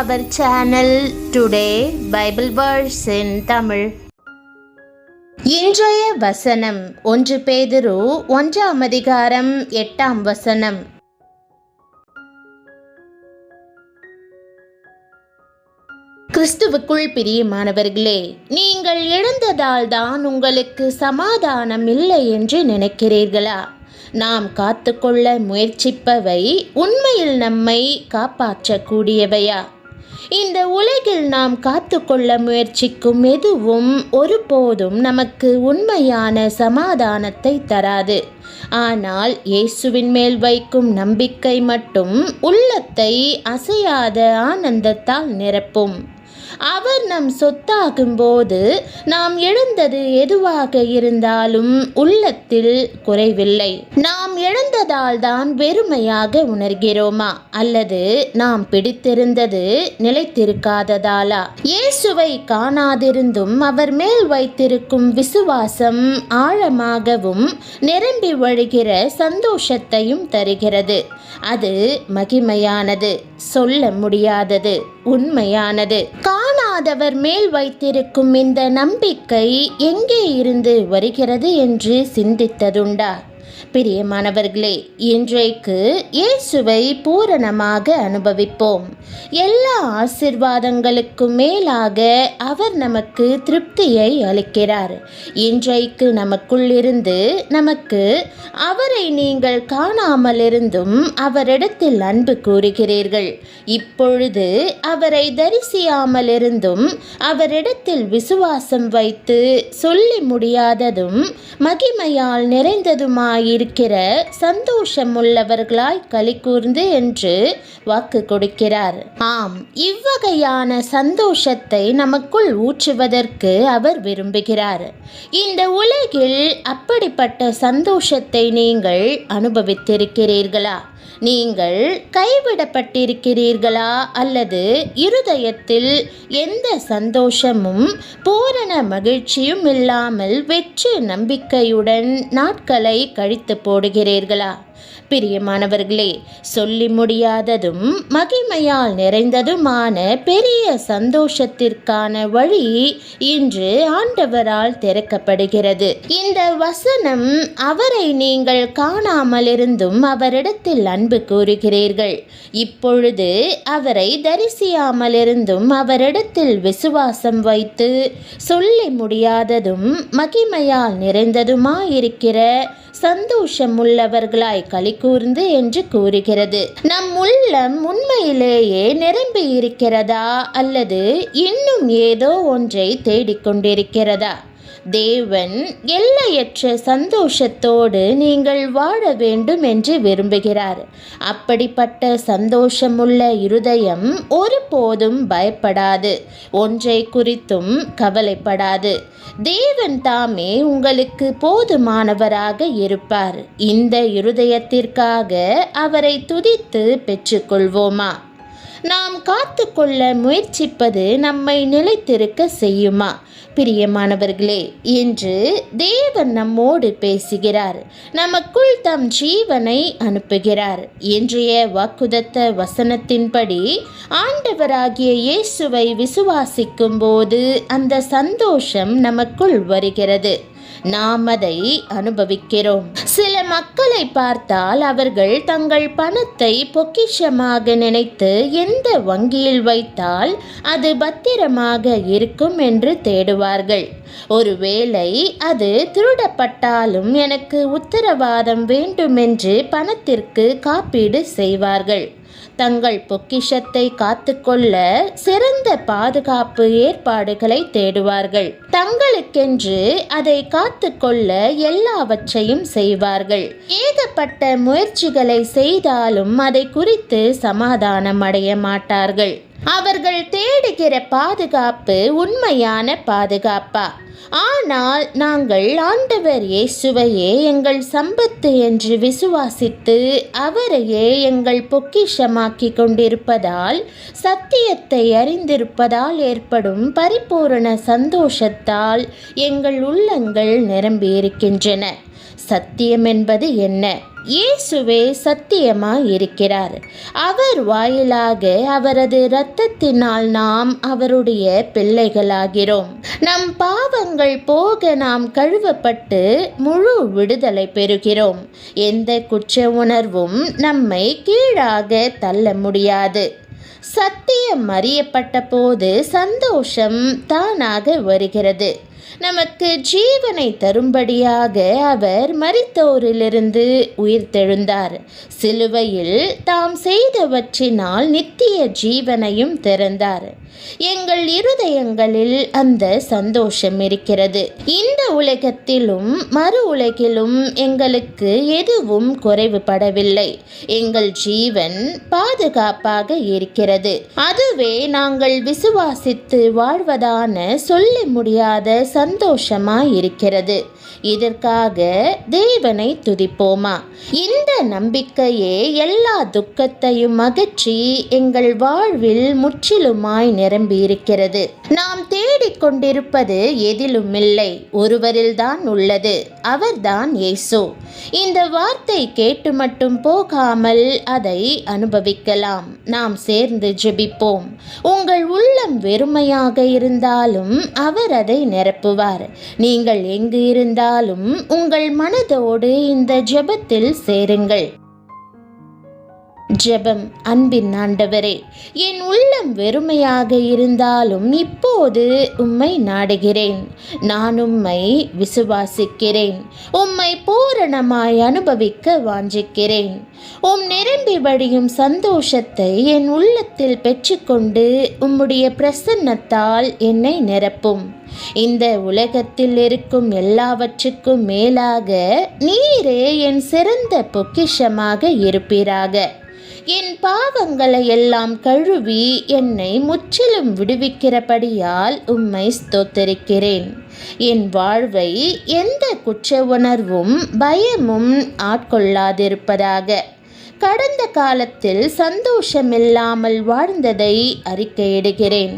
our channel. Today Bible verse in Tamil. இன்றைய வசனம் 1 பேதுரு 1ஆம் அதிகாரம் 8ஆம் வசனம். கிறிஸ்துவுக்குள் பிரியமானவர்களே, நீங்கள் இழந்ததால் தான் உங்களுக்கு சமாதானம் இல்லை என்று நினைக்கிறீர்களா? நாம் காத்துக்கொள்ள முயற்சிப்பவை உண்மையில் நம்மை காப்பாற்றக்கூடியவையா? இந்த உலகில் நாம் காத்துக்கொள்ள முயற்சிக்கும் எதுவும் ஒருபோதும் நமக்கு உண்மையான சமாதானத்தை தராது. ஆனால் இயேசுவின் மேல் வைக்கும் நம்பிக்கை மட்டும் உள்ளத்தை அசையாத ஆனந்தத்தால் நிரப்பும். அவர் நம் சொத்தாகும் போது நாம் இழந்தது எதுவாக இருந்தாலும் உள்ளத்தில் குறைவில்லை. நாம் இழந்ததால் தான் வெறுமையாக உணர்கிறோமா, அல்லது நாம் பிடித்திருந்தது நிலைத்திருக்காததாலா? இயேசுவை காணாதிருந்தும் அவர் மேல் வைத்திருக்கும் விசுவாசம் ஆழமாகவும் நிரம்பி வழிகிற சந்தோஷத்தையும் தருகிறது. அது மகிமையானது, சொல்ல முடியாதது, உண்மையானது. காணாதவர் மேல் வைத்திருக்கும் இந்த நம்பிக்கை எங்கே இருந்து வருகிறது என்று சிந்தித்ததுண்டா? பிரியமானவர்களே, இன்றைக்கு இயேசுவை பூரணமாக அனுபவிப்போம். எல்லா ஆசீர்வாதங்களுக்கும் மேலாக அவர் நமக்கு திருப்தியை அளிக்கிறார். இன்றைக்கு நமக்குள் இருந்து நமக்கு அவரை நீங்கள் காணாமல் இருந்தும் அவரிடத்தில் அன்பு கூறுகிறீர்கள். இப்பொழுது அவரை தரிசியாமல் இருந்தும் அவரிடத்தில் விசுவாசம் வைத்து சொல்லி முடியாததும் மகிமையால் நிறைந்ததுமாயிருக்கிற சந்தோஷம் உள்ளவர்களாய் களி கூர்ந்து என்று வாக்கு கொடுக்கிறார். ஆம், இவ்வகையான சந்தோஷத்தை நமக்குள் ஊற்றுவதற்கு அவர் விரும்புகிறார். இந்த உலகில் அப்படிப்பட்ட சந்தோஷத்தை நீங்கள் அனுபவித்திருக்கிறீர்களா? நீங்கள் கைவிடப்பட்டிருக்கிறீர்களா? அல்லது இருதயத்தில் எந்த சந்தோஷமும் பூரண மகிழ்ச்சியும் இல்லாமல் வெற்று நம்பிக்கையுடன் நாட்களை கழித்து போடுகிறீர்களா? பிரியமானவர்களே, சொல்லி முடியாததும் மகிமையால் நிறைந்ததுமான பெரிய சந்தோஷத்திற்கான வழி இன்று ஆண்டவரால் திறக்கப்படுகிறது. இந்த வசனம், அவரை நீங்கள் காணாமல் இருந்தும் அவரிடத்தில் அன்பு கூறுகிறீர்கள். இப்பொழுது அவரை தரிசியாமல் இருந்தும் அவரிடத்தில் விசுவாசம் வைத்து சொல்லி முடியாததும் மகிமையால் நிறைந்ததுமாயிருக்கிற சந்தோஷம் உள்ளவர்களாய் களி கூர்ந்து என்று கூறுகிறது. நம் உள்ளம் உண்மையிலேயே நிரம்பி இருக்கிறதா, அல்லது இன்னும் ஏதோ ஒன்றை தேடிக்கொண்டிருக்கிறதா? தேவன் எல்லையற்ற சந்தோஷத்தோடு நீங்கள் வாழ வேண்டும் என்று விரும்புகிறார். அப்படிப்பட்ட சந்தோஷமுள்ள இருதயம் ஒருபோதும் பயப்படாது, ஒன்றை குறித்தும் கவலைப்படாது. தேவன் தாமே உங்களுக்கு போதுமானவராக இருப்பார். இந்த இருதயத்திற்காக அவரை துதித்து பெற்றுக்கொள்வோமா? நாம் காத்துக்கொள்ள முயற்சிப்பது நம்மை நிலைத்திருக்க செய்யுமா? பிரியமானவர்களே, இன்று தேவன் நம்மோடு பேசுகிறார். நமக்குள் தம் ஜீவனை அனுப்புகிறார். இன்றைய வாக்குதத்த வசனத்தின்படி ஆண்டவராகிய இயேசுவை விசுவாசிக்கும் போது அந்த சந்தோஷம் நமக்குள் வருகிறது. நாம் அதை அனுபவிக்கிறோம். சில மக்களை பார்த்தால் அவர்கள் தங்கள் பணத்தை பொக்கிஷமாக நினைத்து எந்த வங்கியில் வைத்தால் அது பத்திரமாக இருக்கும் என்று தேடுவார்கள். ஒருவேளை அது திருடப்பட்டாலும் எனக்கு உத்தரவாதம் வேண்டுமென்று பணத்திற்கு காப்பீடு செய்வார்கள். தங்கள் பொக்கிஷத்தை காத்துக்கொள்ள சிறந்த பாதுகாப்பு ஏற்பாடுகளை தேடுவார்கள். தங்களுக்கென்று அதை காத்துக்கொள்ள எல்லாவற்றையும் செய்வார்கள். ஏகப்பட்ட முயற்சிகளை செய்தாலும் அதை குறித்து சமாதானம் அடைய மாட்டார்கள். அவர்கள் தேடுகிற பாதுகாப்பு உண்மையான பாதுகாப்பா? ஆனால் நாங்கள் ஆண்டவர் இயேசுவையே எங்கள் சம்பத்து என்று விசுவாசித்து அவரையே எங்கள் பொக்கிஷமாக்கி கொண்டிருப்பதால், சத்தியத்தை அறிந்திருப்பதால் ஏற்படும் பரிபூரண சந்தோஷத்தால் எங்கள் உள்ளங்கள் நிரம்பியிருக்கின்றன. சத்தியம் என்பது என்ன? இயேசுவே சத்தியமாய் இருக்கிறார். அவர் வாயிலாக அவரது இரத்தத்தினால் நாம் அவருடைய பிள்ளைகளாகிறோம். நம் பாவங்கள் போக நாம் கழுவப்பட்டு முழு விடுதலை பெறுகிறோம். எந்த குற்ற உணர்வும் நம்மை கீழாக தள்ள முடியாது. சத்தியம் அறியப்பட்ட போது சந்தோஷம் தானாக வருகிறது. நமக்கு ஜீவனை தரும்படியாக அவர் மரித்தோரிலிருந்து உயிர்த்தெழுந்தார். சிலுவையில் தாம் செய்தவற்றினால் நித்திய ஜீவனையும் திறந்தார். எங்கள் இருதயங்களில் அந்த சந்தோஷம் இருக்கிறது. இந்த உலகத்திலும் மறு உலகிலும் எங்களுக்கு எதுவும் குறைவுபடவில்லை. எங்கள் ஜீவன் பாதுகாப்பாக இருக்கிறது. அதுவே நாங்கள் விசுவாசித்து வாழ்வதான சொல்ல முடியாத சந்தோஷமாய் இருக்கிறது. இதற்காக தேவனை துதிப்போமா? இந்த நம்பிக்கையே எல்லா துக்கத்தையும் அகற்றி எங்கள் வாழ்வில் முற்றிலுமாய் நிரம்பியிருக்கிறது. நாம் தேடிக்கொண்டிருப்பது எதிலும் இல்லை, ஒருவரில்தான் உள்ளது. அவர்தான் இயேசு. இந்த வார்த்தை கேட்டு மட்டும் போகாமல் அதை அனுபவிக்கலாம். நாம் சேர்ந்து ஜெபிப்போம். உங்கள் உள்ளம் வெறுமையாக இருந்தாலும் அவர் அதை நிரப்புவார். நீங்கள் எங்கு இருந்தாலும் உங்கள் மனதோடு இந்த ஜெபத்தில் சேருங்கள். ஜெபம். அன்பின் ஆண்டவரே, என் உள்ளம் வெறுமையாக இருந்தாலும் இப்போது உம்மை நாடுகிறேன். நான் உம்மை விசுவாசிக்கிறேன். உம்மை பூரணமாய் அனுபவிக்க வாஞ்சிக்கிறேன். உம் நிரம்பி வழியும் சந்தோஷத்தை என் உள்ளத்தில் பெற்றுக்கொண்டு உம்முடைய பிரசன்னத்தால் என்னை நிரப்பும். இந்த உலகத்தில் இருக்கும் எல்லாவற்றுக்கும் மேலாக நீரே என் சிறந்த பொக்கிஷமாக இருப்பீராக. என் பாவங்களை எல்லாம் கழுவி என்னை முற்றிலும் விடுவிக்கிறபடியால் உம்மை ஸ்தோத்தரிக்கிறேன். என் வாழ்வை எந்த குற்ற உணர்வும் பயமும் ஆட்கொள்ளாதிருப்பதாக. கடந்த காலத்தில் சந்தோஷமில்லாமல் வாழ்ந்ததை அறிக்கையிடுகிறேன்.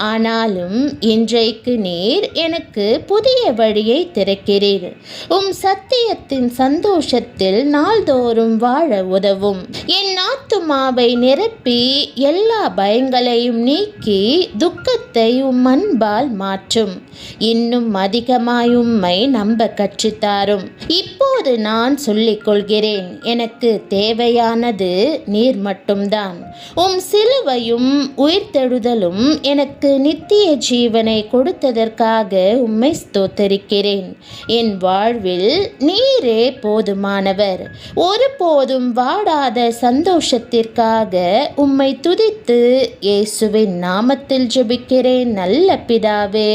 ஆனாலும் இன்றைக்கு நீர் எனக்கு புதிய வழியை திறக்கிறீர். உம் சத்தியத்தின் சந்தோஷத்தில் நாள்தோறும் வாழ உதவும். என் ஆத்துமாவை நிரப்பி எல்லா பயங்களையும் நீக்கி துக்கத்தை உம் அன்பால் மாற்றும். இன்னும் அதிகமாய் உம்மை நம்ப கற்றுத்தாரும். இப்போது நான் சொல்லிக் கொள்கிறேன், எனக்கு தேவையானது நீர் மட்டும்தான். உம் சிலுவையும் உயிர்த்தெழுதலும் எனக்கு நித்திய ஜீவனை கொடுத்ததற்காக உம்மை ஸ்தோத்தரிக்கிறேன். என் வாழ்வில் நீரே போதுமானவர். ஒருபோதும் வாடாத சந்தோஷத்திற்காக உம்மை துதித்து இயேசுவின் நாமத்தில் ஜெபிக்கிறேன் நல்ல பிதாவே,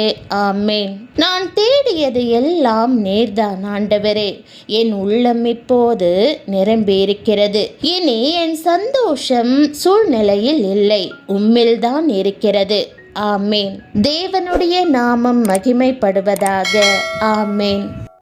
ஆமேன். நான் தேடியது எல்லாம் நேர்தான் ஆண்டவரே. என் உள்ளம் இப்போது நிரம்பியிருக்கிறது. இனி என் சந்தோஷம் சூழ்நிலையில் இல்லை, உம்மில்தான் இருக்கிறது. ஆமேன். தேவனுடைய நாமம் மகிமைப்படுவதாக. ஆமேன்.